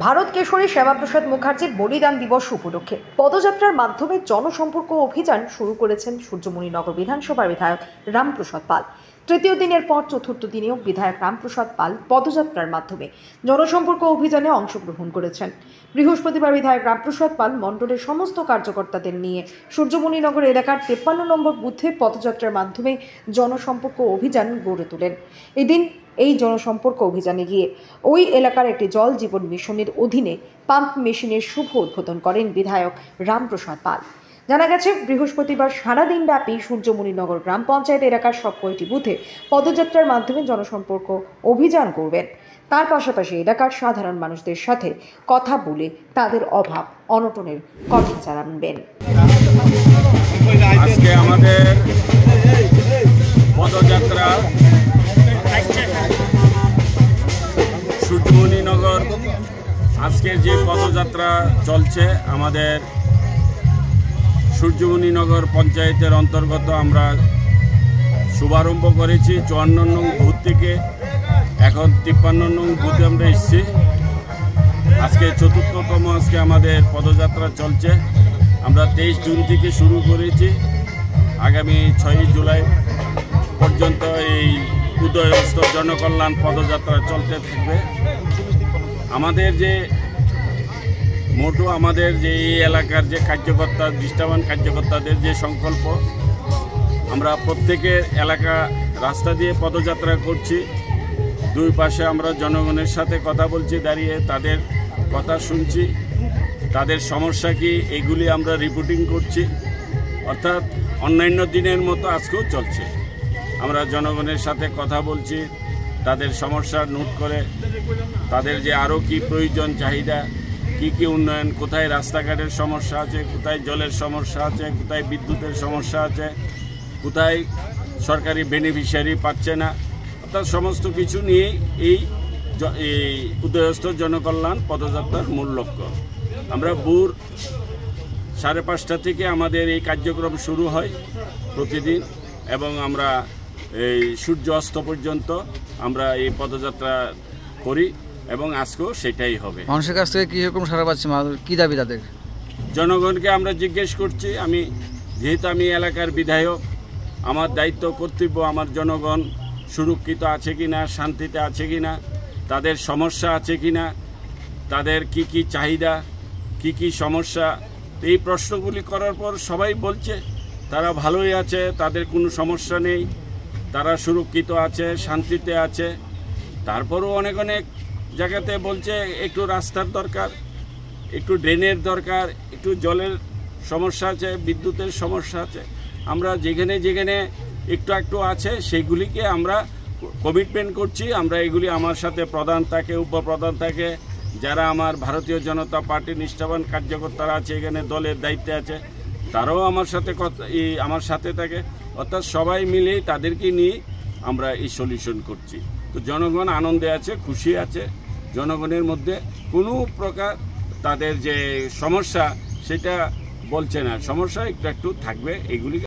ভারত কেশরী শ্যামাপ্রসাদ মুখার্জির বলিদান দিবস উপলক্ষে পদযাত্রার মাধ্যমে জনসম্পর্ক অভিযান শুরু করেছেন সূর্যমণিনগর বিধানসভার বিধায়ক রামপ্রসাদ পাল। তৃতীয় দিনের পর চতুর্থ দিনেও বিধায়ক রামপ্রসাদ পাল পদযাত্রার মাধ্যমে জনসম্পর্ক অভিযানে অংশগ্রহণ করেছেন। বৃহস্পতিবার বিধায়ক রামপ্রসাদ পাল মণ্ডলের সমস্ত কার্যকর্তাদের নিয়ে সূর্যমণিনগর এলাকার 53 নম্বর বুথে পদযাত্রার মাধ্যমে জনসম্পর্ক অভিযান গড়ে তোলেন। এদিন এই জনসম্পর্ক অভিযানে গিয়ে ওই এলাকার একটি জল জীবন মিশনের অধীনে পাম্প মেশিনের শুভ উদ্বোধন করেন বিধায়ক রামপ্রসাদ পাল। জানা গেছে, বৃহস্পতিবার সারাদিন ব্যাপী সূর্যমণিনগর গ্রাম পঞ্চায়েত এলাকার সব কয়টি বুথে পদযাত্রার মাধ্যমে জনসম্পর্ক অভিযান করবেন। তার পাশাপাশি এলাকার সাধারণ মানুষদের সাথে কথা বলে তাদের অভাব অনটনের কথা জানাবেন। আজকে আমাদের পদযাত্রা সূর্যমণিনগর, আজকের যে পদযাত্রা চলছে আমাদের সূর্যমণিনগর পঞ্চায়েতের অন্তর্গত আমরা শুভারম্ভ করেছি 54 নং বুথ থেকে, এখন 53 নং বুথে আমরা এসেছি। আজকে চতুর্থতম আজকে আমাদের পদযাত্রা চলছে। আমরা 23 জুন থেকে শুরু করেছি, আগামী 6 জুলাই পর্যন্ত এই উদয়স্ত জনকল্যাণ পদযাত্রা চলতে থাকবে। আমাদের যে মোটো, আমাদের যে এই এলাকার যে কার্যকর্তা, দৃষ্টাবান কার্যকর্তাদের যে সংকল্প, আমরা প্রত্যেকের এলাকা রাস্তা দিয়ে পদযাত্রা করছি। দুই পাশে আমরা জনগণের সাথে কথা বলছি, দাঁড়িয়ে তাদের কথা শুনছি, তাদের সমস্যা কি এগুলি আমরা রিপোর্টিং করছি। অর্থাৎ অন্যান্য দিনের মতো আজকেও চলছে। আমরা জনগণের সাথে কথা বলছি, তাদের সমস্যা নোট করে তাদের যে আরও কি প্রয়োজন, চাহিদা, কি উন্নয়ন, কোথায় রাস্তাঘাটের সমস্যা আছে, কোথায় জলের সমস্যা আছে, কোথায় বিদ্যুতের সমস্যা আছে, কোথায় সরকারি বেনিফিশিয়ারি পাচ্ছে না, অর্থাৎ সমস্ত কিছু নিয়ে এই উদয়স্থ জনকল্যাণ পদযাত্রার মূল লক্ষ্য। আমরা ভোর 5:30 থেকে আমাদের এই কার্যক্রম শুরু হয় প্রতিদিন, এবং আমরা এই সূর্য অস্ত পর্যন্ত আমরা এই পদযাত্রা করি, এবং আজকেও সেটাই হবে। মানুষের কাছ থেকে কীরকম সাড়া পাচ্ছে, কী দাবি তাদের? জনগণকে আমরা জিজ্ঞেস করছি, যেহেতু আমি এলাকার বিধায়ক, আমার দায়িত্ব কর্তব্য আমার জনগণ সুরক্ষিত আছে কিনা, শান্তিতে আছে কিনা, তাদের সমস্যা আছে কিনা, তাদের কি চাহিদা, কি সমস্যা, এই প্রশ্নগুলি করার পর সবাই বলছে তারা ভালোই আছে, তাদের কোনো সমস্যা নেই, তারা সুরক্ষিত আছে, শান্তিতে আছে। তারপরও অনেক জায়গাতে বলছে একটু রাস্তার দরকার, একটু ড্রেনের দরকার, একটু জলের সমস্যা আছে, বিদ্যুতের সমস্যা আছে। আমরা যেখানে একটু আছে সেইগুলিকে আমরা কমিটমেন্ট করছি। আমরা এগুলি আমার সাথে প্রধান থাকে, উপপ্রধান থাকে, যারা আমার ভারতীয় জনতা পার্টির নিষ্ঠাবান কার্যকর্তারা আছে, এখানে দলের দায়িত্বে আছে, তারাও আমার সাথে থাকে। অর্থাৎ সবাই মিলেই তাদেরকে নিয়ে আমরা এই সলিউশন করছি। তো জনগণ আনন্দে আছে, খুশি আছে। জনগণের মধ্যে কোনো প্রকার তাদের যে সমস্যা সেটা বলছে না, সমস্যা একটু থাকবে, এগুলি